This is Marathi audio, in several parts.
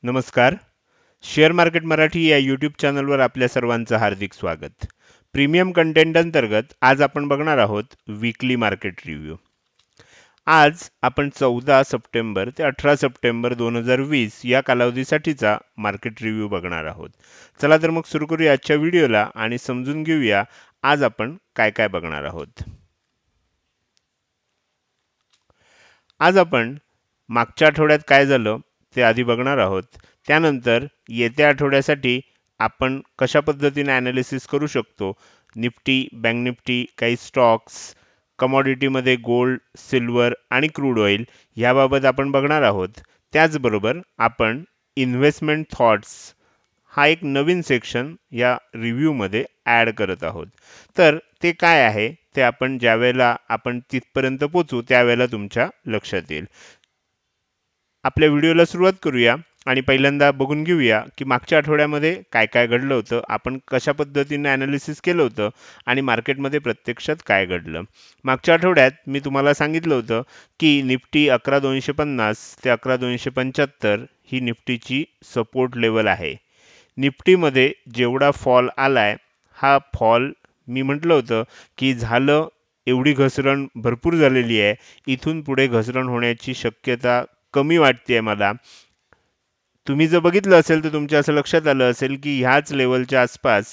नमस्कार. शेअर मार्केट मराठी या यूट्यूब चॅनलवर आपल्या सर्वांचं हार्दिक स्वागत. प्रीमियम कंटेंट अंतर्गत आज आपण बघणार आहोत वीकली मार्केट रिव्ह्यू. आज आपण 14 सप्टेंबर ते 18 सप्टेंबर 2020 या कालावधीसाठीचा मार्केट रिव्ह्यू बघणार आहोत. चला तर मग सुरू करूया आजच्या व्हिडिओला आणि समजून घेऊया आज आपण काय काय बघणार आहोत. आज आपण मागच्या आठवड्यात काय झालं ते आधी बघणार आहोत. त्यानंतर येत्या आठवड्यासाठी आपण कशा पद्धतीने ॲनालिसिस करू शकतो, निफ्टी, बँक निफ्टी, काही स्टॉक्स, कमॉडिटीमध्ये गोल्ड, सिल्वर आणि क्रूड ऑइल याबाबत आपण बघणार आहोत. त्याचबरोबर आपण इन्व्हेस्टमेंट थॉट्स हा एक नवीन सेक्शन या रिव्ह्यूमध्ये ॲड करत आहोत. तर ते काय आहे ते आपण ज्यावेळेला आपण तिथपर्यंत पोहोचू त्यावेळेला तुमच्या लक्षात येईल. आपल्या व्हिडिओला सुरुवात करूया आणि पहिल्यांदा बघून घेऊया की मागच्या आठवड्यामध्ये काय काय घडलं होतं, आपण कशा पद्धतीने ॲनालिसिस केलं होतं आणि मार्केटमध्ये प्रत्यक्षात काय घडलं. मागच्या आठवड्यात मी तुम्हाला सांगितलं होतं की निफ्टी 11,250 ते 11,275 ही निफ्टीची सपोर्ट लेवल आहे. निफ्टीमध्ये जेवढा फॉल आलाय हा फॉल मी म्हटलं होतं की झालं, एवढी घसरण भरपूर झालेली आहे, इथून पुढे घसरण होण्याची शक्यता कमी वाटते मला. तुम्ही जर बघितलं असेल तर तुमच्या असं लक्षात आलं असेल की ह्याच लेवलच्या आसपास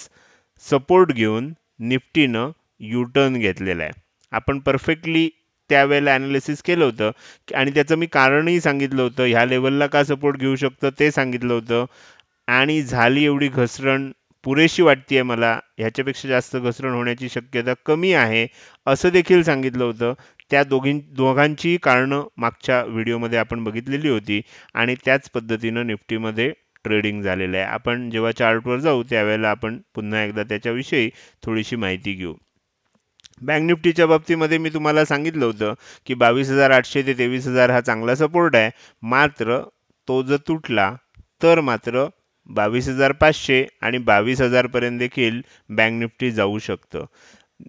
सपोर्ट घेऊन निफ्टीनं यू टर्न घेतलेला आहे. आपण परफेक्टली त्यावेळेला ॲनालिसिस केलं होतं आणि त्याचं मी कारणही सांगितलं होतं, ह्या लेवलला का सपोर्ट घेऊ शकतं ते सांगितलं होतं. आणि झाली एवढी घसरण पुरेशी वाटते मला, ह्याच्यापेक्षा जास्त घसरण होण्याची शक्यता कमी आहे असं देखील सांगितलं होतं. त्या दोघांची कारणं मागच्या व्हिडिओमध्ये आपण बघितलेली होती आणि त्याच पद्धतीनं निफ्टीमध्ये ट्रेडिंग झालेलं आहे. आपण जेव्हा चार्टवर जाऊ त्यावेळेला आपण पुन्हा एकदा त्याच्याविषयी थोडीशी माहिती घेऊ. बँक निफ्टीच्या बाबतीमध्ये मी तुम्हाला सांगितलं होतं की 22,800 ते 23,000 हा चांगला सपोर्ट आहे. मात्र तो जर तुटला तर मात्र 22,500 आणि 22,000 पर्यंत देखील बँक निफ्टी जाऊ शकतं.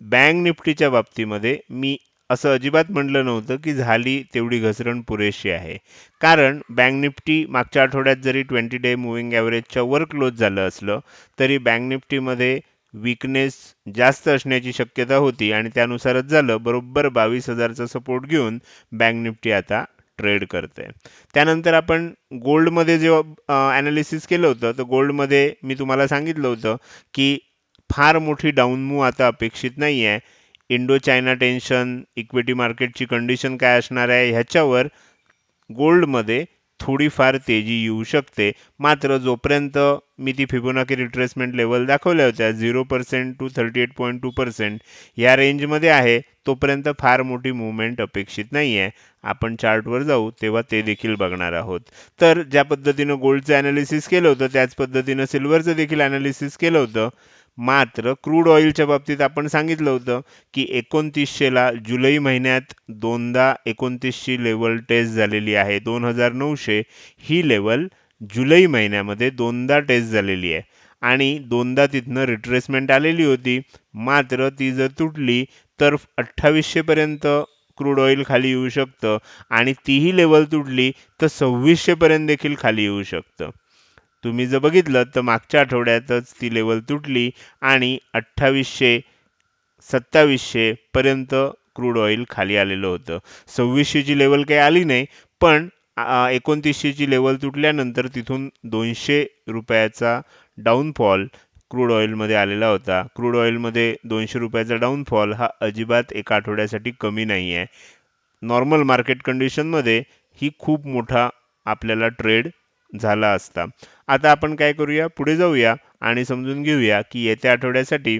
बँक निफ्टीच्या बाबतीमध्ये मी असं अजिबात म्हटलं नव्हतं की झाली तेवढी घसरण पुरेशी आहे. कारण बँक निफ्टी मागच्या आठवड्यात जरी 20 डे मुव्हिंग ॲव्हरेजच्या वर क्लोज झालं असलं तरी बँक निफ्टीमध्ये वीकनेस जास्त असण्याची शक्यता होती आणि त्यानुसारच झालं. बरोबर 22,000चा सपोर्ट घेऊन बँक निफ्टी आता ट्रेड करते. त्यानंतर आपण गोल्डमध्ये जेव्हा ॲनालिसिस केलं होतं तर गोल्डमध्ये मी तुम्हाला सांगितलं होतं की फार मोठी डाऊन मूव्ह आता अपेक्षित नाही आहे. इंडो चायना टेन्शन, इक्विटी मार्केटची कंडिशन काय असणार आहे ह्याच्यावर गोल्डमध्ये थोडीफार तेजी येऊ शकते. मात्र जोपर्यंत मी ती फिबोनाकी रिट्रेसमेंट लेवल दाखवल्या होत्या 0% टू 38.2% या रेंजमध्ये आहे, तोपर्यंत फार मोठी मूव्हमेंट अपेक्षित नाही आहे. आपण चार्टवर जाऊ तेव्हा ते देखील बघणार आहोत. तर ज्या पद्धतीनं गोल्डचं ॲनालिसिस केलं होतं त्याच पद्धतीनं सिल्वरचं देखील ॲनालिसिस केलं होतं. मात्र क्रूड ऑइलच्या बाबतीत आपण सांगितलं होतं की 2900ला जुलै महिन्यात दोनदा 29ची लेवल टेस्ट झालेली आहे. 2,900 ही लेवल जुलै महिन्यामध्ये दोनदा टेस्ट झालेली आहे आणि दोनदा तिथनं रिट्रेसमेंट आलेली होती. मात्र ती जर तुटली तर 2800 पर्यंत क्रूड ऑइल खाली येऊ शकतं आणि तीही लेवल तुटली तर 2600 पर्यंत देखील खाली येऊ शकतं. तुम्ही जर बघितलं तर मागच्या आठवड्यातच ती लेवल तुटली आणि 2800 2700 पर्यंत क्रूड ऑइल खाली आलेलं होतं. 2600ची लेवल काही आली नाही, पण 2900ची लेवल तुटल्यानंतर तिथून ₹200 डाऊनफॉल क्रूड ऑइलमध्ये आलेला होता. क्रूड ऑइलमध्ये ₹200 डाऊनफॉल हा अजिबात एका आठवड्यासाठी कमी नाही आहे. नॉर्मल मार्केट कंडिशनमध्ये ही खूप मोठा आपल्याला ट्रेड झाला असता. आता आपण काय करूया, पुढे जाऊया आणि समजून घेऊया की येत्या आठवड्यासाठी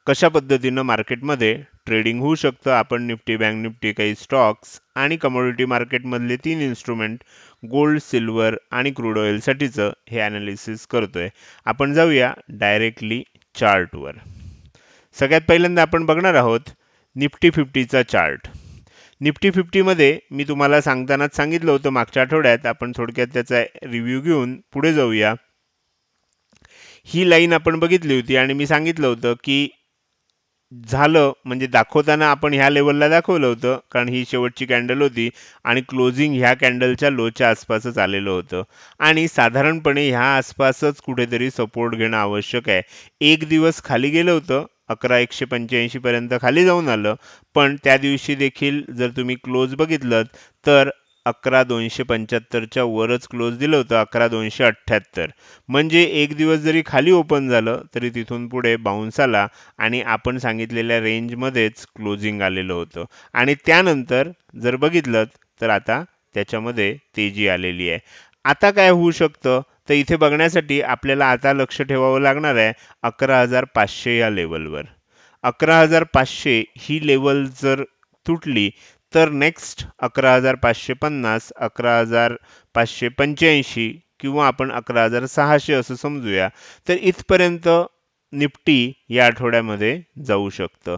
कशा पद्धतीनं मार्केटमध्ये ट्रेडिंग होऊ शकतं. आपण निफ्टी, बँक निफ्टी, काही स्टॉक्स आणि कमोडिटी मार्केटमधले 3 इन्स्ट्रुमेंट गोल्ड, सिल्वर आणि क्रूड ऑइलसाठीचं हे ॲनालिसिस करतोय. आपण जाऊया डायरेक्टली चार्टवर. सगळ्यात पहिल्यांदा आपण बघणार आहोत निफ्टी 50चा चार्ट. निफ्टी 50मध्ये मी तुम्हाला सांगतानाच सांगितलं होतं मागच्या आठवड्यात, आपण थोडक्यात त्याचा रिव्ह्यू घेऊन पुढे जाऊया. ही लाईन आपण बघितली होती आणि मी सांगितलं होतं की झालं म्हणजे दाखवताना आपण ह्या लेवलला दाखवलं होतं, कारण ही शेवटची कॅन्डल होती आणि क्लोजिंग ह्या कॅन्डलच्या लोच्या आसपासच आलेलं होतं आणि साधारणपणे ह्या आसपासच कुठेतरी सपोर्ट घेणं आवश्यक आहे. एक दिवस खाली गेलं होतं, 11,185 पर्यंत खाली जाऊन आलं, पण त्या दिवशी देखील जर तुम्ही क्लोज बघितलं तर 11,275च्या वरच क्लोज दिलं होतं, 11,278. म्हणजे एक दिवस जरी खाली ओपन झालं तरी तिथून पुढे बाउन्स आला आणि आपण सांगितलेल्या रेंजमध्येच क्लोजिंग आलेलं होतं आणि त्यानंतर जर बघितलं तर आता त्याच्यामध्ये तेजी आलेली आहे. आता काय होऊ शकतं तर इथे बघण्यासाठी आपल्याला आता लक्ष ठेवावं लागणार आहे 11,500 या लेवलवर. 11,500 ही लेवल जर तुटली तर नेक्स्ट 11,550, 11,585 किंवा आपण 11,600 असं समजूया. तर इथपर्यंत निफ्टी या आठवड्यामध्ये जाऊ शकतं.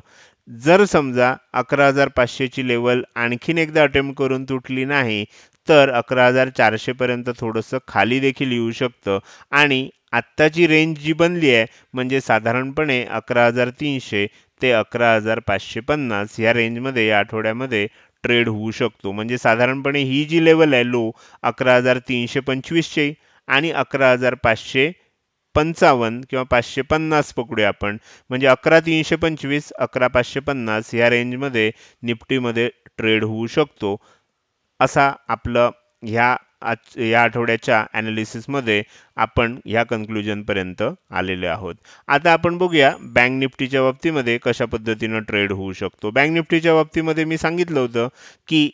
जर समजा 11,500 ची लेवल आणखीन एकदा अटेम्प्ट करून तुटली नाही, तर 11,400 पर्यंत थोडंसं खाली देखील येऊ शकतं आणि आत्ताची रेंज जी बनली आहे म्हणजे साधारणपणे 11,300 ते 11,550 या रेंजमध्ये या आठवड्यामध्ये ट्रेड होऊ शकतो. म्हणजे साधारणपणे ही जी लेवल आहे लो 11,325 ची आणि 11,555 किंवा 550 पकडूया आपण. म्हणजे 11,325, 11,550 या रेंजमध्ये निफ्टीमध्ये ट्रेड होऊ शकतो. असा आपलं ह्या या आठवड्याच्या ॲनालिसिसमध्ये आपण ह्या कन्क्लुजनपर्यंत आलेले आहोत. आता आपण बघूया बँक निफ्टीच्या बाबतीमध्ये कशा पद्धतीनं ट्रेड होऊ शकतो. बँक निफ्टीच्या बाबतीमध्ये मी सांगितलं होतं की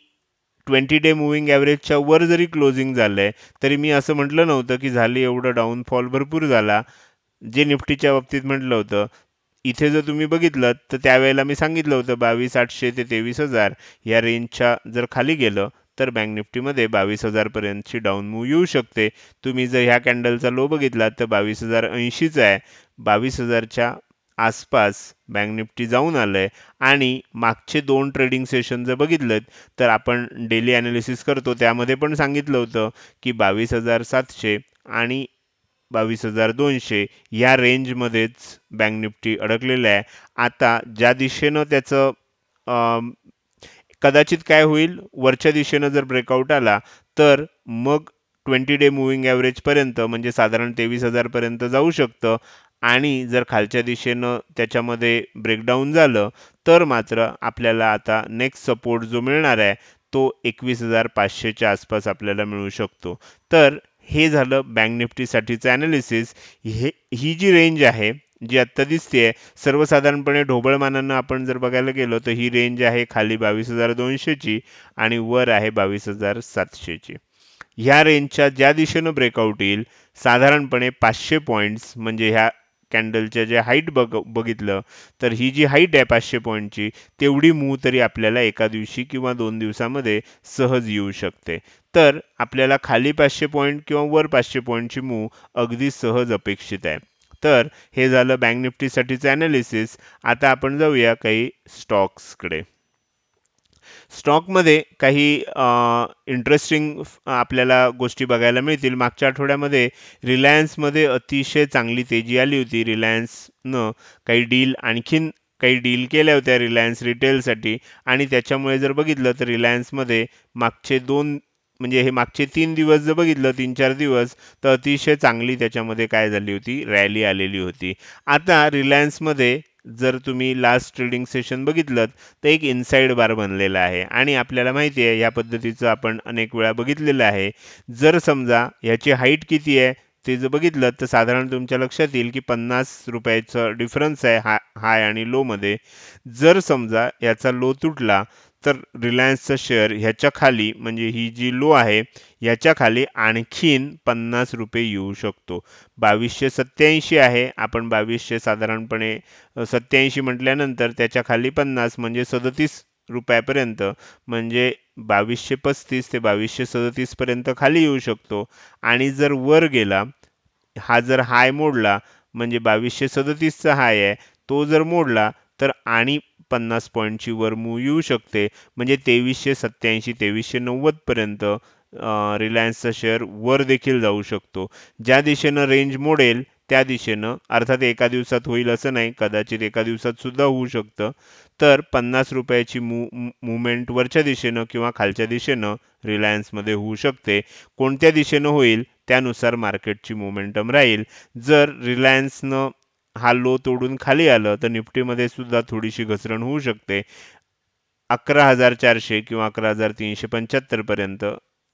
20 डे मूव्हिंग ॲव्हरेजच्या वर जरी क्लोजिंग झालंय, तरी मी असं म्हटलं नव्हतं की झाली एवढं डाऊनफॉल भरपूर झाला. जे निफ्टीच्या बाबतीत म्हटलं होतं, इथे जर तुम्ही बघितलं तर त्यावेळेला मी सांगितलं होतं 22,800 ते 23,000 या रेंजच्या जर खाली गेलं तर बँक निफ्टीमध्ये 22,000 पर्यंतची डाऊन मूव्ह येऊ शकते. तुम्ही जर ह्या कॅन्डलचा लो बघितला तर 22,080चा आहे. 22,000च्या आसपास बँक निफ्टी जाऊन आलंय आणि मागचे 2 ट्रेडिंग सेशन जर बघितलेत तर आपण डेली ॲनालिसिस करतो त्यामध्ये पण सांगितलं होतं की 22,700 आणि 22,200 या रेंजमध्येच बँक निफ्टी अडकलेलं आहे. आता ज्या दिशेनं त्याचं कदाचित काय होईल वरच्या दिशेनं जर ब्रेकआउट आला तर मग 20 डे मूव्हिंग ॲव्हरेज पर्यंत म्हणजे साधारण 23,000 पर्यंत जाऊ शकतं आणि जर खालच्या दिशेनं त्याच्यामध्ये ब्रेकडाऊन झालं तर मात्र आपल्याला आता नेक्स्ट सपोर्ट जो मिळणार आहे तो 21,500च्या आसपास आपल्याला मिळू शकतो. तर हे झालं बँक निफ्टीसाठीचं ॲनालिसिस. ही जी रेंज आहे जी आत्ता दिसतेय सर्वसाधारणपणे ढोबळमानानं आपण जर बघायला गेलो तर ही रेंज आहे खाली 22,200 ची आणि वर आहे 22,700 ची. ह्या रेंजच्या ज्या दिशेनं ब्रेकआउट येईल साधारणपणे 500 पॉईंट्स म्हणजे ह्या कॅन्डलच्या जे हाईट बघितलं तर ही जी हाईट आहे 500 पॉईंटची तेवढी मूव तरी आपल्याला एका दिवशी किंवा 2 दिवसामध्ये सहज येऊ शकते. तर आपल्याला खाली 500 पॉईंट किंवा वर 500 पॉईंटची मूव अगदी सहज अपेक्षित आहे. तर हे झालं बँक निफ्टीसाठीचं ॲनालिसिस. आता आपण जाऊया काही स्टॉक्सकडे. स्टॉकमध्ये काही इंटरेस्टिंग आपल्याला गोष्टी बघायला मिळतील. मागच्या आठवड्यामध्ये रिलायन्समध्ये अतिशय चांगली तेजी आली होती. रिलायन्सनं आणखीन काही डील केल्या होत्या रिलायन्स रिटेलसाठी आणि त्याच्यामुळे जर बघितलं तर रिलायन्समध्ये मागचे 2 म्हणजे हे मागचे 3 दिवस जर बघितलं 3-4 दिवस तर अतिशय चांगली त्याच्यामध्ये काय झाली होती रॅली आलेली होती. आता रिलायन्समध्ये जर तुम्ही लास्ट ट्रेडिंग सेशन बघितलं तर एक इनसाइड बार बनलेला आहे आणि आपल्याला माहिती आहे या पद्धतीचं आपण अनेक वेळा बघितलेलं आहे. जर समजा याची हाईट किती आहे ते जर बघितलं तर साधारण तुमच्या लक्षात येईल की 50 रुपयाचं डिफरन्स आहे हाय आणि लो मध्ये. जर समजा याचा लो तुटला तर रिलायन्सचा शेअर ह्याच्या खाली म्हणजे ही जी लो आहे याच्या खाली आणखीन 50 रुपये येऊ शकतो. 2287 आहे. आपण 2200 साधारणपणे 87 म्हटल्यानंतर त्याच्या खाली 50 म्हणजे 37 रुपयापर्यंत म्हणजे 2235 ते 2237 पर्यंत खाली येऊ शकतो आणि जर वर गेला हा जर हाय मोडला म्हणजे 2237चा हाय आहे तो जर मोडला तर आणि 50 पॉईंटची वर मूव येऊ शकते म्हणजे 2387 2390 पर्यंत रिलायन्सचा शेअर वर देखील जाऊ शकतो. ज्या दिशेनं रेंज मोडेल त्या दिशेनं, अर्थात एका दिवसात होईल असं नाही, कदाचित एका दिवसात सुद्धा होऊ शकतं. तर ₹50 मूव्हमेंट वरच्या दिशेनं किंवा खालच्या दिशेनं रिलायन्समध्ये होऊ शकते. कोणत्या दिशेनं होईल त्यानुसार मार्केटची मोमेंटम राहील. जर रिलायन्सनं हा लो तोडून खाली आलं तर निफ्टीमध्ये सुद्धा थोडीशी घसरण होऊ शकते. 11,400 किंवा 11,375 पर्यंत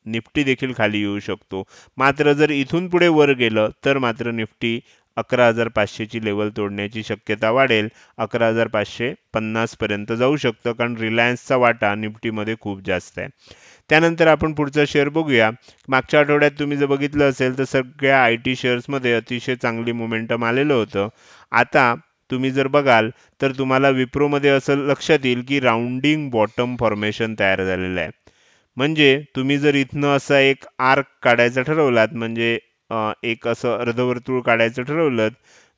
निफ्टी देखील खाली येऊ शकतो. मात्र जर इथून पुढे वर गेलं तर मात्र निफ्टी 11,500 ची लेवल तोडण्याची शक्यता वाढेल. 11,550 पर्यंत जाऊ शकतं, कारण रिलायन्सचा वाटा निफ्टीमध्ये खूप जास्त आहे. त्यानंतर आपण पुढचा शेअर बघूया. मागच्या आठवड्यात तुम्ही जर बघितलं असेल तर सगळ्या आय-टी शेअर्समध्ये अतिशय चांगली मोमेंटम आलेलं होतं. आता तुम्ही जर बघाल तर तुम्हाला विप्रोमध्ये असं लक्षात येईल की राउंडिंग बॉटम फॉर्मेशन तयार झालेलं आहे. म्हणजे तुम्ही जर इथनं असा एक आर्क काढायचा ठरवलात, म्हणजे एक असं अर्धवर्तुळ काढायचं ठरवलं,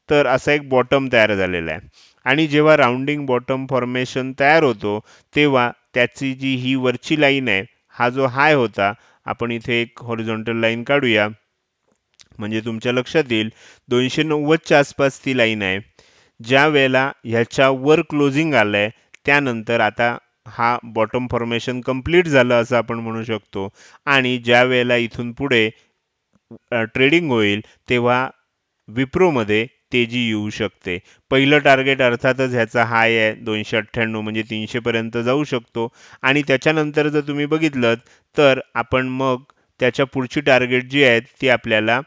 तर असा एक बॉटम तयार झालेला आहे. आणि जेव्हा राउंडिंग बॉटम फॉर्मेशन तयार होतो तेव्हा त्याची जी ही वरची लाईन आहे, हा जो हाय होता, आपण इथे एक हॉरिझॉन्टल लाईन काढूया म्हणजे तुमच्या लक्षात येईल. 290च्या आसपास ती लाईन आहे. ज्या वेळेला ह्याच्यावर क्लोजिंग आलंय त्यानंतर आता हा बॉटम फॉर्मेशन कंप्लीट झालं असं आपण म्हणू शकतो. आणि ज्या वेळेला इथून पुढे ट्रेडिंग होईल तेव्हा विप्रोमध्ये तेजी येऊ शकते. पहिलं टार्गेट अर्थातच ह्याचा हाय आहे 298, म्हणजे 300 पर्यंत जाऊ शकतो. आणि त्याच्यानंतर जर तुम्ही बघितलं तर आपण मग त्याच्या पुढची टार्गेट जी आहेत ती आपल्याला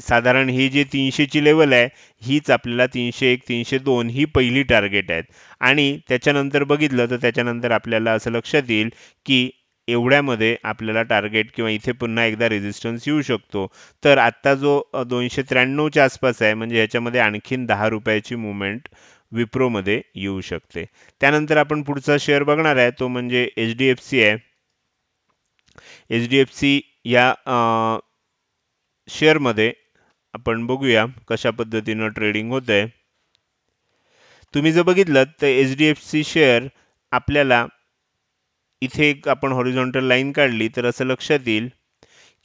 साधारण ही जी 300 ची लेवल आहे हीच आपल्याला 301 302 ही पहिली टार्गेट आहेत. आणि त्याच्यानंतर बघितलं तर त्याच्यानंतर आपल्याला असं लक्षात येईल की एवढ्यामध्ये आपल्याला टार्गेट किंवा इथे पुन्हा एकदा रेजिस्टन्स येऊ शकतो. तर आत्ता जो 293च्या आसपास आहे, म्हणजे ह्याच्यामध्ये आणखीन ₹10 मूव्हमेंट विप्रोमध्ये येऊ शकते. त्यानंतर आपण पुढचा शेअर बघणार आहे तो म्हणजे HDFC आहे. HDFC या शेअरमध्ये आपण बघूया कशा पद्धतीनं ट्रेडिंग होत आहे. तुम्ही जर बघितलं तर HDFC शेअर आपल्याला इथे एक आपण हॉरिझॉन्टल लाईन काढली तर असं लक्षात येईल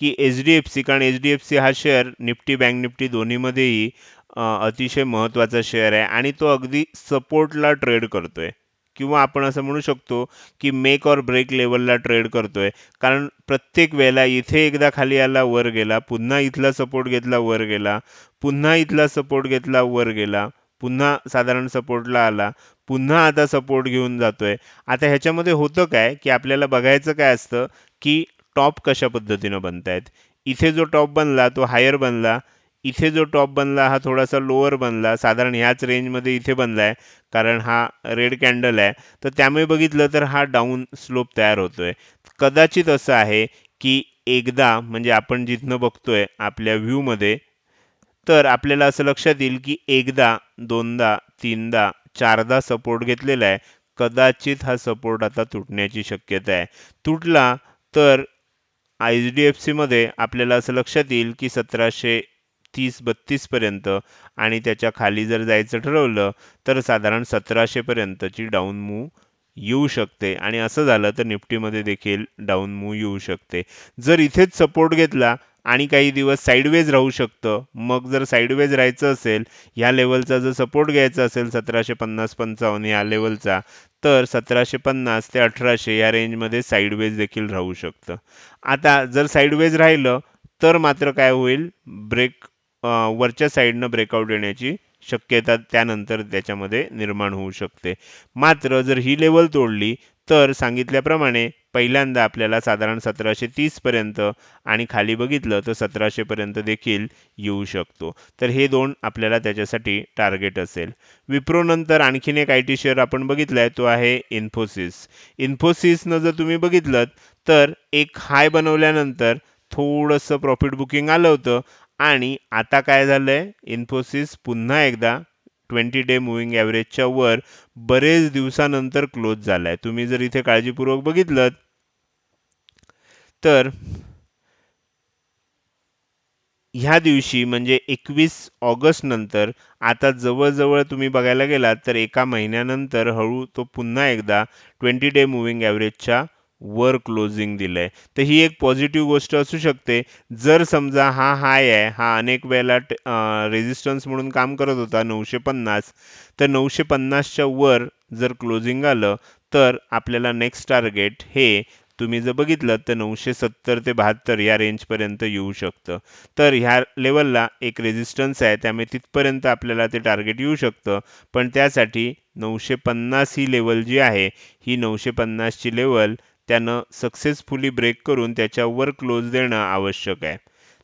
की HDFC, कारण HDFC हा शेअर निफ्टी बँक निफ्टी दोन्हीमध्येही अतिशय महत्त्वाचा शेअर आहे आणि तो अगदी सपोर्टला ट्रेड करतोय किंवा आपण असं म्हणू शकतो की मेक ऑर ब्रेक लेवलला ट्रेड करतोय. कारण प्रत्येक वेळेला इथे एकदा खाली आला वर गेला, पुन्हा इथला सपोर्ट घेतला वर गेला, पुन्हा इथला सपोर्ट घेतला वर गेला, पुन्हा साधारण सपोर्टला आला, पुन्हा आता सपोर्ट घेऊन जातोय. आता ह्याच्यामध्ये होतं काय की आपल्याला बघायचं काय असतं की टॉप कशा पद्धतीनं बनतायत. इथे जो टॉप बनला तो हायर बनला, इथे जो टॉप बनला हा थोडासा लोअर बनला, साधारण ह्याच रेंजमध्ये इथे बनलाय कारण हा रेड कॅन्डल आहे. तर त्यामुळे बघितलं तर हा डाऊन स्लोप तयार होतोय. कदाचित असं आहे की एकदा, म्हणजे आपण जिथनं बघतोय आपल्या व्ह्यूमध्ये, तर आपल्याला असं लक्षात येईल की एकदा, दोनदा, तीनदा, चारदा सपोर्ट घेतलेला आहे. कदाचित हा सपोर्ट आता तुटण्याची शक्यता आहे. तुटला तर HDFC मध्ये आपल्याला असं लक्षात येईल की 1730-32 पर्यंत, आणि त्याच्या खाली जर जायचं ठरवलं तर साधारण 1700 पर्यंतची डाऊन मूव्ह येऊ शकते. आणि असं झालं तर निफ्टीमध्ये देखील डाऊन मूव्ह येऊ शकते. जर इथेच सपोर्ट घेतला आणि काही दिवस साईडवेज राहू शकतं. मग जर साईडवेज राहायचं असेल, ह्या लेवलचा जर सपोर्ट घ्यायचा असेल 1750-55 या लेवलचा, तर 1750 ते 1800 या रेंजमध्ये साईडवेज देखील राहू शकतं. आता जर साईडवेज राहिलं तर मात्र काय होईल, वरच्या साईडनं ब्रेकआउट येण्याची शक्यता त्यानंतर त्याच्यामध्ये निर्माण होऊ शकते. मात्र जर ही लेवल तोडली तर सांगितल्याप्रमाणे पहिल्यांदा आपल्याला साधारण 1730 पर्यंत आणि खाली बघितलं तर 1700 पर्यंत देखील येऊ शकतो. तर हे दोन आपल्याला त्याच्यासाठी टार्गेट असेल. विप्रो नंतर आणखीन एक IT शेअर आपण बघितलाय तो आहे इन्फोसिस. इन्फोसिसनं जर तुम्ही बघितलं तर एक हाय बनवल्यानंतर थोडंसं प्रॉफिट बुकिंग आलं होतं आणि आता काय झालंय, इन्फोसिस पुन्हा एकदा 20 डे मूव्हिंग ॲव्हरेजच्या वर बरेच दिवसानंतर क्लोज झालाय. तुम्ही जर इथे काळजीपूर्वक बघितलं तर ह्या दिवशी म्हणजे 21 ऑगस्ट नंतर आता जवळजवळ तुम्ही बघायला गेलात तर एका महिन्यानंतर हळू तो पुन्हा एकदा 20 डे मूव्हिंग ॲव्हरेजच्या वर क्लोजिंग दिलंय. तर ही एक पॉझिटिव्ह गोष्ट असू शकते. जर समजा हा हाय आहे, हा अनेक वेळेला रेझिस्टन्स म्हणून काम करत होता 950, तर 950च्या वर जर क्लोजिंग आलं, तर आपल्याला नेक्स्ट टार्गेट हे तुम्ही जर बघितलं तर 970 ते 72 या रेंजपर्यंत येऊ शकतं. तर ह्या लेवलला एक रेझिस्टन्स आहे, त्यामुळे तिथपर्यंत आपल्याला ते टार्गेट येऊ शकतं. पण त्यासाठी 950 ही लेवल जी आहे, ही 950 ची लेवल त्यानं सक्सेसफुली ब्रेक करून त्याच्यावर क्लोज देणं आवश्यक आहे.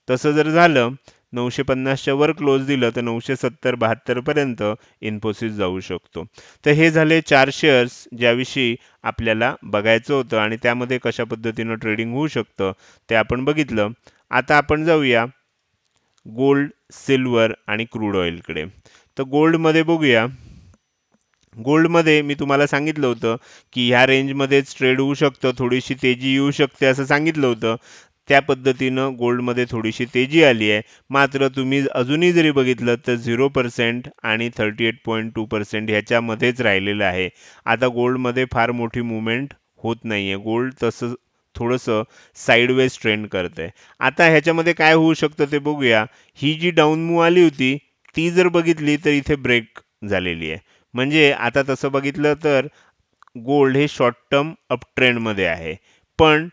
तसं जर झालं 950च्या वर क्लोज दिलं तर 970-72 पर्यंत इन्फोसिस जाऊ शकतो. तर हे झाले 4 शेअर्स ज्याविषयी आपल्याला बघायचं होतं आणि त्यामध्ये कशा पद्धतीनं ट्रेडिंग होऊ शकतं ते आपण बघितलं. आता आपण जाऊया गोल्ड, सिल्वर आणि क्रूड ऑइलकडे. तर गोल्डमध्ये बघूया. गोल्डमध्ये मी तुम्हाला सांगितलं होतं, की ह्या रेंजमध्येच ट्रेड होऊ शकतं, थोडीशी तेजी येऊ शकते असं सांगितलं होतं. त्या पद्धतीनं गोल्डमध्ये थोडीशी तेजी आली आहे. मात्र तुम्ही अजूनही जरी बघितलं तर 0% आणि 38.2% ह्याच्यामध्येच राहिलेलं आहे. आता गोल्डमध्ये फार मोठी मूव्हमेंट होत नाहीये. गोल्ड तसं थोडंसं साइडवेज ट्रेंड करतंय. आता ह्याच्यामध्ये काय होऊ शकतं ते बघूया. ही जी डाऊन मूव्ह आली होती, ती जर बघितली तर इथे ब्रेक झालेली आहे. म्हणजे आता तसं बघितलं तर गोल्ड हे शॉर्ट टर्म अप ट्रेंडमध्ये आहे. पण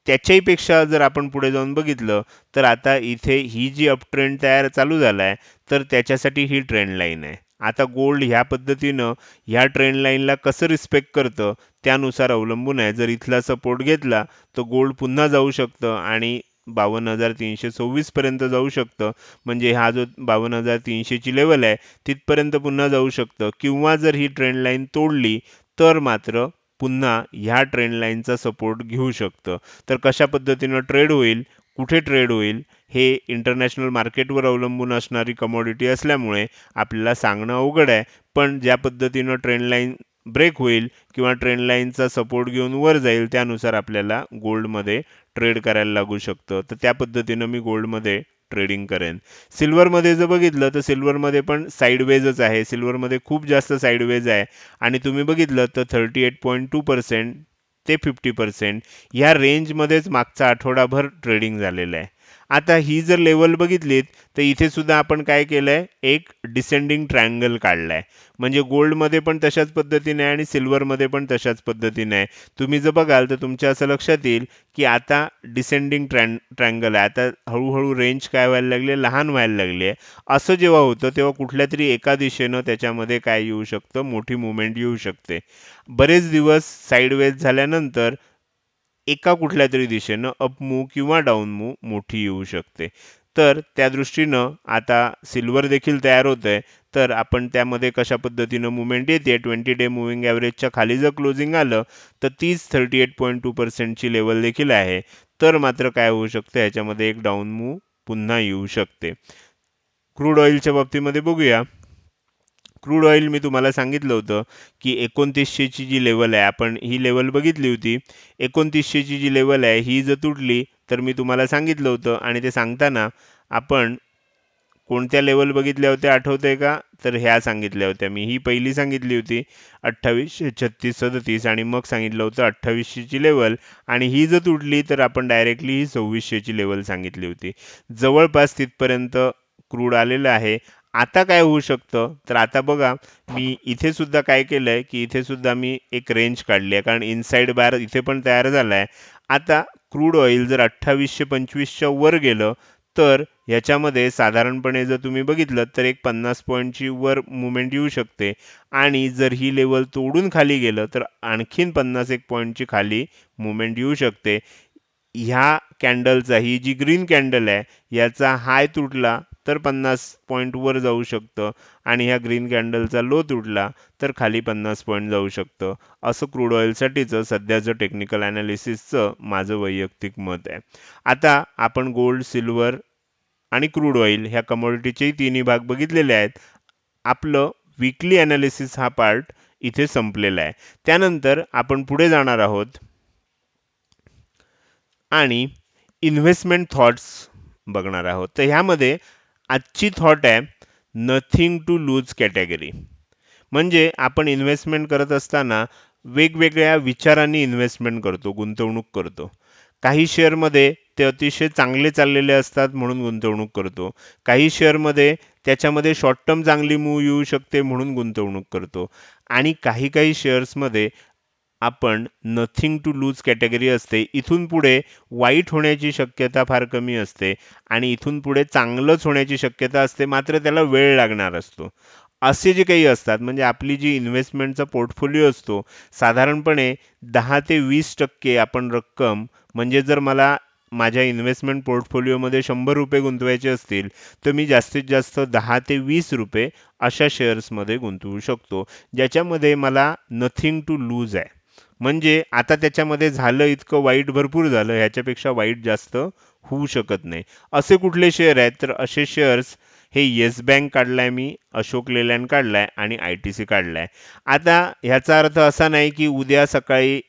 त्याच्याही पेक्षा जर आपण पुढे जाऊन बघितलं तर आता इथे ही जी अप ट्रेंड चालू झालाय तर त्याच्यासाठी ही ट्रेंड लाईन आहे. आता गोल्ड ह्या पद्धतीनं ह्या ट्रेंड लाईनला कसं रिस्पेक्ट करतं त्यानुसार अवलंबून आहे. जर इथला सपोर्ट घेतला तर गोल्ड पुन्हा जाऊ शकतं आणि 52,326 पर्यंत जाऊ शकतं. म्हणजे हा जो 52,300 ची लेवल आहे तिथपर्यंत पुन्हा जाऊ शकतं. किंवा जर ही ट्रेंड लाईन तोडली तर मात्र पुन्हा ह्या ट्रेंड लाईनचा सपोर्ट घेऊ शकतं. तर कशा पद्धतीनं ट्रेड होईल, कुठे ट्रेड होईल, हे इंटरनॅशनल मार्केटवर अवलंबून असणारी कमॉडिटी असल्यामुळे आपल्याला सांगणं अवघड आहे. पण ज्या पद्धतीनं ट्रेंड लाईन ब्रेक होईल किंवा ट्रेंड लाईनचा सपोर्ट घेऊन वर जाईल त्यानुसार आपल्याला गोल्डमध्ये ट्रेड करायला लागू शकतं. तर त्या पद्धतीनं मी गोल्डमध्ये ट्रेडिंग करेन. सिल्वरमध्ये जर बघितलं तर सिल्वरमध्ये पण साइडवेजच आहे. सिल्वरमध्ये खूप जास्त साइडवेज आहे आणि तुम्ही बघितलं तर 38.2% ते 50% ह्या रेंजमध्येच मागचा आठवडाभर ट्रेडिंग झालेलं आहे. आता ही जर लेवल बघितलीत तर इथे सुद्धा आपण काय केलंय, एक डिसेंडिंग ट्रायंगल काढलाय. म्हणजे गोल्डमध्ये पण तशाच पद्धतीने आहे आणि सिल्वरमध्ये पण तशाच पद्धतीने आहे. तुम्ही जर बघाल तर तुमच्या असं लक्षात येईल की आता डिसेंडिंग ट्रायंगल आहे. आता हळूहळू रेंज काय व्हायला लागली आहे, लहान व्हायला लागली आहे. असं जेव्हा होतं तेव्हा कुठल्यातरी एका दिशेनं त्याच्यामध्ये काय येऊ शकतं, मोठी मूव्हमेंट येऊ शकते. बरेच दिवस साइडवेज झाल्यानंतर एका कुठल्यातरी दिशेनं अप मूव्ह किंवा डाऊन मूव्ह मोठी येऊ शकते. तर त्या दृष्टीनं आता सिल्वर देखील तयार होतंय. तर आपण त्यामध्ये कशा पद्धतीनं मूव्हमेंट येते 20 डे मूव्हिंग ॲव्हरेजच्या खाली जर क्लोजिंग आलं तर तीच 38.2% ची लेवल देखील आहे. तर मात्र काय होऊ शकतं याच्यामध्ये एक डाऊन मूव्ह पुन्हा येऊ शकते. क्रूड ऑइलच्या बाबतीमध्ये बघूया. क्रूड ऑइल मी तुम्हाला सांगितलं होतं, की 2900 ची जी लेवल आहे, आपण ही लेवल बघितली होती. 2900 ची जी लेवल आहे, ही जर तुटली, तर मी तुम्हाला सांगितलं होतं आणि ते सांगताना आपण कोणत्या लेवल बघितल्या होत्या आठवतंय का? तर ह्या सांगितल्या होत्या मी. ही पहिली सांगितली होती 2800, 36, 37 आणि मग सांगितलं होतं 2800 ची लेवल आणि ही जर तुटली, तर आपण डायरेक्टली ही 2600 ची लेवल सांगितली होती. जवळपास तिथपर्यंत क्रूड आलेलं आहे. आता काय होऊ शकतं, तर आता बघा मी इथे सुद्धा काय केलंय, की इथे सुद्धा मी एक रेंज काढली आहे. कारण इनसाइड बार इथे पण तयार झालाय. आता क्रूड ऑइल जर 2825च्या वर गेलं, तर ह्याच्यामध्ये साधारणपणे जर तुम्ही बघितलं तर एक 50 पॉईंटची वर मूव्हमेंट येऊ शकते आणि जर ही लेवल तोडून खाली गेलं तर आणखीन 50 एक पॉईंटची खाली मूव्हमेंट येऊ शकते. ह्या कॅन्डलचा ही जी ग्रीन कॅन्डल आहे याचा हाय तुटला तर 50 पॉईंट वर जाऊ शकतं आणि ह्या ग्रीन कॅन्डलचा लो तुटला तर खाली 50 पॉईंट जाऊ शकतं. असं क्रूड ऑइलसाठीचं सध्याचं टेक्निकल अनालिसिसचं माझं वैयक्तिक मत आहे. आता आपण गोल्ड, सिल्वर आणि क्रूड ऑइल ह्या कमोडिटीचेही तिन्ही भाग बघितलेले आहेत. आपलं वीकली अनालिसिस हा पार्ट इथे संपलेला आहे. त्यानंतर आपण पुढे जाणार आहोत आणि इन्व्हेस्टमेंट थॉट्स बघणार आहोत. तर ह्यामध्ये आजची थॉट आहे नथिंग टू लूज कॅटेगरी. म्हणजे आपण इन्व्हेस्टमेंट करत असताना वेगवेगळ्या विचारांनी इन्व्हेस्टमेंट करतो, गुंतवणूक करतो. काही शेअरमध्ये ते अतिशय चांगले चाललेले असतात म्हणून गुंतवणूक करतो. काही शेअरमध्ये त्याच्यामध्ये शॉर्ट टर्म चांगली मूव्ह येऊ शकते म्हणून गुंतवणूक करतो. आणि काही काही शेअर्समध्ये आपण नथिंग टू लूज कॅटेगरी असते. इथून पुढे वाईट होण्याची शक्यता फार कमी असते आणि इथून पुढे चांगलंच होण्याची शक्यता असते, मात्र त्याला वेळ लागणार असतो. असे जे काही असतात म्हणजे आपली जी इन्व्हेस्टमेंटचा पोर्टफोलिओ असतो, साधारणपणे 10 ते 20% आपण रक्कम, म्हणजे जर मला माझ्या इन्व्हेस्टमेंट पोर्टफोलिओमध्ये ₹100 गुंतवायचे असतील, तर मी जास्तीत जास्त ₹10 ते ₹20 अशा शेअर्समध्ये गुंतवू शकतो, ज्याच्यामध्ये मला नथिंग टू लूज आहे. म्हणजे आता त्याच्यामध्ये झालं इतकं वाईट भरपूर झालं, ह्याच्यापेक्षा वाईट जास्त होऊ शकत नाही. असे कुठले शेअर आहेत, तर असे शेअर्स हे येस बँक काढलाय मी, अशोक लेलँड काढलाय आणि ITC काढलाय. आता ह्याचा अर्थ असा नाही की उद्या सकाळी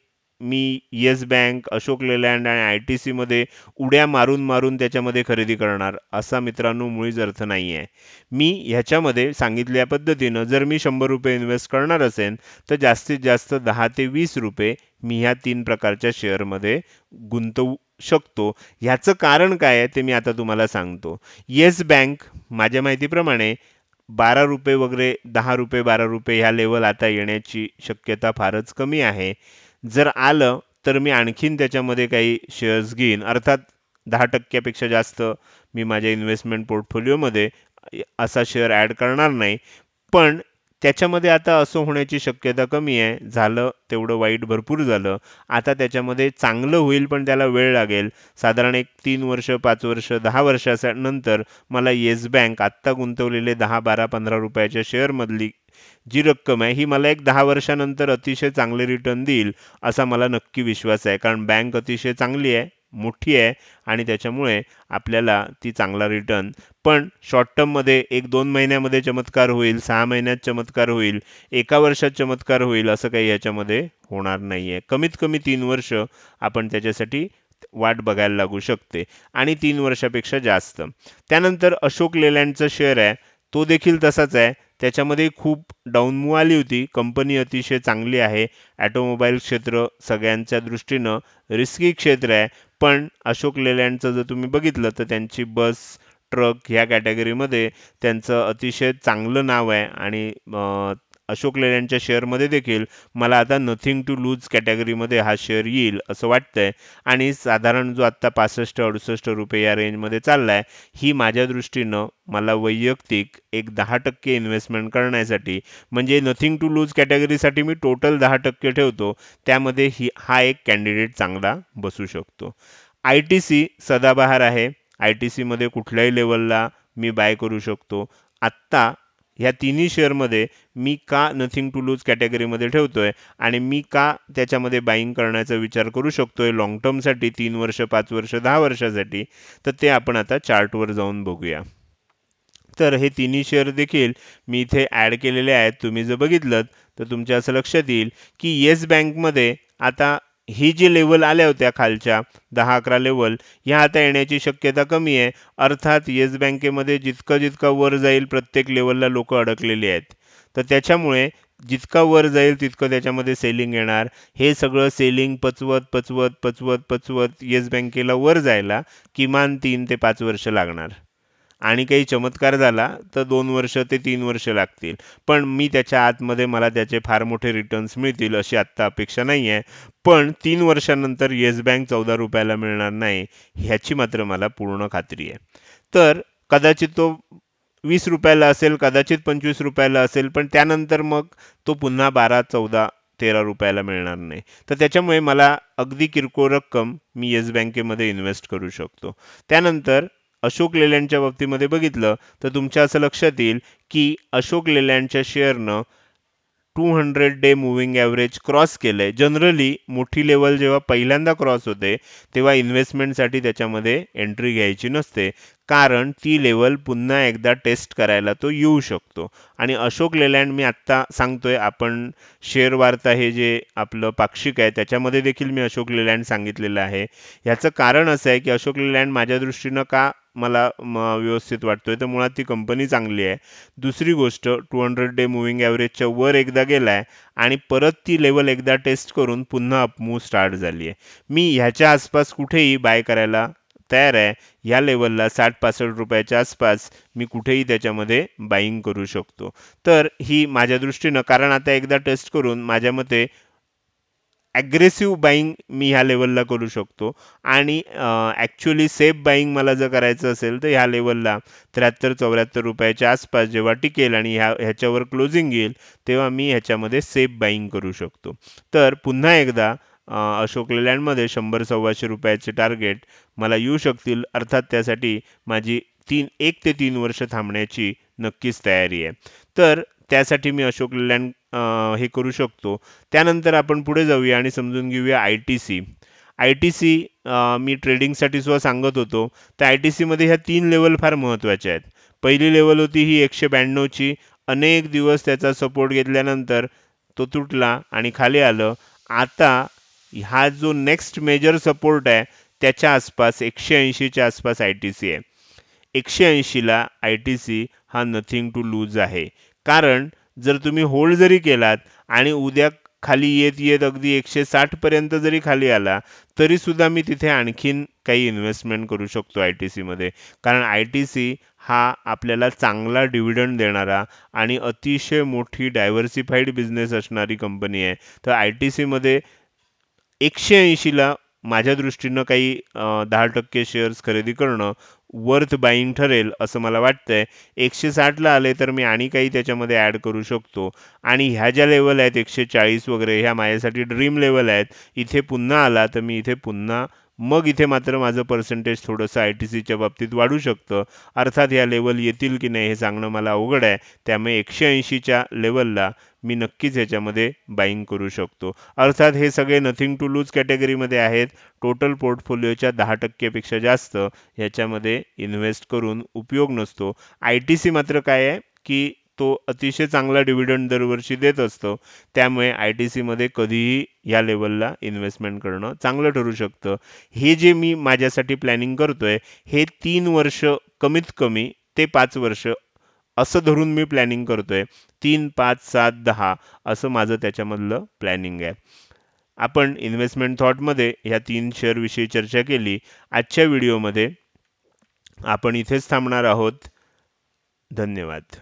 मी येस बँक, अशोक लेलँड आणि ITC मध्ये उड्या मारून मारून त्याच्यामध्ये खरेदी करणार, असा मित्रांनो मुळीच अर्थ नाही आहे. मी ह्याच्यामध्ये सांगितल्या पद्धतीनं जर मी ₹100 इन्व्हेस्ट करणार असेल, तर जास्तीत जास्त ₹10 ते ₹20 मी ह्या 3 प्रकारच्या शेअरमध्ये गुंतवू शकतो. ह्याचं कारण काय आहे ते मी आता तुम्हाला सांगतो. येस बँक माझ्या माहितीप्रमाणे ₹12 वगैरे, ₹10 ₹12 ह्या लेवल आता येण्याची शक्यता फारच कमी आहे. जर आलं तर मी आणखीन त्याच्यामध्ये काही शेअर्स घेईन. अर्थात 10% जास्त मी माझ्या इन्व्हेस्टमेंट पोर्टफोलिओमध्ये असा शेअर ॲड करणार नाही. पण त्याच्यामध्ये आता असं होण्याची शक्यता कमी आहे. झालं तेवढं वाईट भरपूर झालं. आता त्याच्यामध्ये चांगलं होईल पण त्याला वेळ लागेल. साधारण एक 3 वर्ष, 5 वर्ष, 10 वर्षाच्या नंतर मला येस बँक आत्ता गुंतवलेले 10, 12, ₹15 शेअरमधली जी रक्कम आहे ही मला एक 10 वर्षानंतर अतिशय चांगले रिटर्न देईल, असा मला नक्की विश्वास आहे. कारण बँक अतिशय चांगली आहे, मोठी आहे आणि त्याच्यामुळे आपल्याला ती चांगला रिटर्न, पण शॉर्ट टर्ममध्ये 1-2 महिन्यामध्ये चमत्कार होईल, 6 महिन्यात चमत्कार होईल, 1 वर्षात चमत्कार होईल, असं काही याच्यामध्ये होणार नाहीये. कमीत कमी 3 वर्ष आपण त्याच्यासाठी वाट बघायला लागू शकते आणि 3 वर्षापेक्षा जास्त. त्यानंतर अशोक लेलँडचा शेअर आहे, तो देखील तसाच आहे. त्याच्यामध्ये खूप डाऊन मूव्ह आली होती. कंपनी अतिशय चांगली आहे. ऑटोमोबाईल क्षेत्र सगळ्यांच्या दृष्टीनं रिस्की क्षेत्र आहे. पण अशोक लेलँडचं जर तुम्ही बघितलं तर त्यांची बस, ट्रक ह्या कॅटेगरीमध्ये त्यांचं अतिशय चांगलं नाव आहे आणि अशोक लेलँडच्या शेअरमध्ये देखील मला आता नथिंग टू लूज कॅटेगरीमध्ये हा शेअर येईल असं वाटतंय आणि साधारण जो आत्ता ₹65-68 या रेंजमध्ये चाललाय, ही माझ्या दृष्टीनं मला वैयक्तिक एक 10% इन्व्हेस्टमेंट करण्यासाठी, म्हणजे नथिंग टू लूज कॅटेगरीसाठी मी टोटल 10% ठेवतो, त्यामध्ये हा एक कॅन्डिडेट चांगला बसू शकतो. ITC सदाबहार आहे. ITC मध्ये कुठल्याही लेवलला मी बाय करू शकतो. आत्ता ह्या तिन्ही शेअरमध्ये मी का नथिंग टू लूज कॅटेगरीमध्ये ठेवतोय आणि मी का त्याच्यामध्ये बाईंग करण्याचा विचार करू शकतोय लॉंग टर्मसाठी, 3 वर्ष, 5 वर्ष, 10 वर्षासाठी, तर ते आपण आता चार्टवर जाऊन बघूया. तर हे तिन्ही शेअर देखील मी इथे ॲड केलेले आहेत. तुम्ही जर बघितलं तर तुमच्या असं लक्षात येईल की येस बँकमध्ये आता ही जी लेवल आल्या होत्या खालच्या 10-11 लेवल, ह्या आता येण्याची शक्यता कमी आहे. अर्थात येस बँकेमध्ये जितकं जितकं वर जाईल प्रत्येक लेवलला लोक अडकलेली आहेत. तर त्याच्यामुळे जितका वर जाईल तितकं त्याच्यामध्ये सेलिंग येणार. हे सगळं सेलिंग पचवत पचवत पचवत पचवत येस बँकेला वर जायला किमान 3 ते 5 वर्ष लागणार. आणि काही चमत्कार झाला तर 2 वर्ष ते 3 वर्ष लागतील. पण मी त्याच्या आतमध्ये मला त्याचे फार मोठे रिटर्न्स मिळतील अशी आत्ता अपेक्षा नाही आहे. पण 3 वर्षानंतर येस बँक ₹14 मिळणार नाही, ह्याची मात्र मला पूर्ण खात्री आहे. तर कदाचित तो ₹20 असेल, कदाचित ₹25 असेल, पण त्यानंतर मग तो पुन्हा 12, 14, ₹13 मिळणार नाही. तर त्याच्यामुळे मला अगदी किरकोळ रक्कम मी येस बँकेमध्ये इन्व्हेस्ट करू शकतो. त्यानंतर अशोक लेलँडच्या बाबतीमध्ये बघितलं तर तुमच्या असं लक्षात येईल की अशोक लेलँडच्या शेअरनं 200 डे मूव्हिंग ॲव्हरेज क्रॉस केलंय. जनरली मोठी लेवल जेव्हा पहिल्यांदा क्रॉस होते, तेव्हा इन्व्हेस्टमेंटसाठी त्याच्यामध्ये एंट्री घ्यायची नसते. कारण ती लेवल पुन्हा एकदा टेस्ट करायला तो येऊ शकतो. आणि अशोक लेलँड मी आत्ता सांगतोय, आपण शेअर वार्ता हे जे आपलं पाक्षिक आहे त्याच्यामध्ये देखील मी अशोक लेलँड सांगितलेलं आहे. याचं कारण असं आहे की अशोक लेलँड माझ्या दृष्टीनं का मला व्यवस्थित वाटतोय, तर मुळात ती कंपनी चांगली आहे. दुसरी गोष्ट, 200 डे मूव्हिंग ॲव्हरेजच्या वर एकदा गेलाय आणि परत ती लेवल एकदा टेस्ट करून पुन्हा अपमूव्ह स्टार्ट झाली आहे. मी ह्याच्या आसपास कुठेही बाय करायला तयार आहे. या लेवलला 60-65 रुपयाच्या आसपास मी कुठेही त्याच्यामध्ये बाईंग करू शकतो. तर ही माझ्या दृष्टीनं, कारण आता एकदा टेस्ट करून माझ्या मते ॲग्रेसिव्ह बाईंग मी ह्या लेवलला करू शकतो. आणि ॲक्च्युअली सेफ बाईंग मला जर करायचं असेल तर ह्या लेवलला 73-74 रुपयाच्या आसपास जेव्हा टिकेल आणि ह्याच्यावर क्लोजिंग येईल तेव्हा मी ह्याच्यामध्ये सेफ बाईंग करू शकतो. तर पुन्हा एकदा अशोक लेलँडमध्ये 100-125 रुपयाचे टार्गेट मला येऊ शकतील. अर्थात त्यासाठी माझी 1 ते 3 वर्ष थांबण्याची नक्कीच तयारी आहे. तर त्यासाठी मी अशोक लेलँड हे करू शकतो. त्यानंतर आपण पुढे जाऊया आणि समजून घेऊया आय-टी-सी. आय-टी-सी मी ट्रेडिंगसाठी सुद्धा सांगत होतो. तर आय-टी-सीमध्ये ह्या 3 लेवल फार महत्त्वाच्या आहेत. पहिली लेवल होती ही 192 ची. अनेक दिवस त्याचा सपोर्ट घेतल्यानंतर तो तुटला आणि खाली आलं. आता हा जो नेक्स्ट मेजर सपोर्ट आहे त्याच्या आसपास 180 च्या आसपास आय-टी-सी आहे. 180ला आय-टी-सी हा नथिंग टू लूज आहे. कारण जर तुम्ही होल्ड जरी केलात आणि उद्या खाली येत येत अगदी 160 पर्यंत जरी खाली आला तरी सुद्धा मी तिथे आणखीन काही इन्व्हेस्टमेंट करू शकतो आय-टी-सी मध्ये. कारण आय-टी-सी हा आपल्याला चांगला डिव्हिडंड देणारा आणि अतिशय मोठी डायव्हर्सिफाईड बिझनेस असणारी कंपनी आहे. तर आय-टी-सी मध्ये 180ला माझ्या दृष्टीनं काही 10% शेअर्स खरेदी करणं वर्थ बाईंग ठरेल असं मला वाटतंय. 160ला आले तर मी आणि काही त्याच्यामध्ये ॲड करू शकतो. आणि ह्या ज्या लेवल आहेत 140 वगैरे, ह्या माझ्यासाठी ड्रीम लेवल आहेत. इथे पुन्हा आला तर मी इथे पुन्हा, मग इथे मात्र माझं पर्सेंटेज थोडंसं आय-टी-सीच्या बाबतीत वाढू शकतं. अर्थात या लेवल येतील की नाही हे सांगणं मला अवघड आहे. त्यामुळे 180च्या लेवलला मी नक्कीच ह्याच्यामध्ये बाईंग करू शकतो. अर्थात हे सगळे नथिंग टू लूज कॅटेगरीमध्ये आहेत. टोटल पोर्टफोलिओच्या 10% पेक्षा जास्त ह्याच्यामध्ये इन्व्हेस्ट करून उपयोग नसतो. आय-टी-सी मात्र काय आहे की तो अतिशय चांगला डिव्हिडंड दरवर्षी देत असतो. त्यामुळे आय-टी-सीमध्ये कधीही या लेवलला इन्व्हेस्टमेंट करणं चांगलं ठरू शकतं. हे जे मी माझ्यासाठी प्लॅनिंग करतोय हे 3 वर्ष कमीत कमी ते 5 वर्ष असं धरून मी प्लॅनिंग करतोय. 3, 5, 7, 10 असं माझं त्याच्यामधलं प्लॅनिंग आहे. आपण इन्व्हेस्टमेंट थॉटमध्ये ह्या 3 शेअरविषयी चर्चा केली. आजच्या व्हिडिओमध्ये आपण इथेच थांबणार आहोत. धन्यवाद.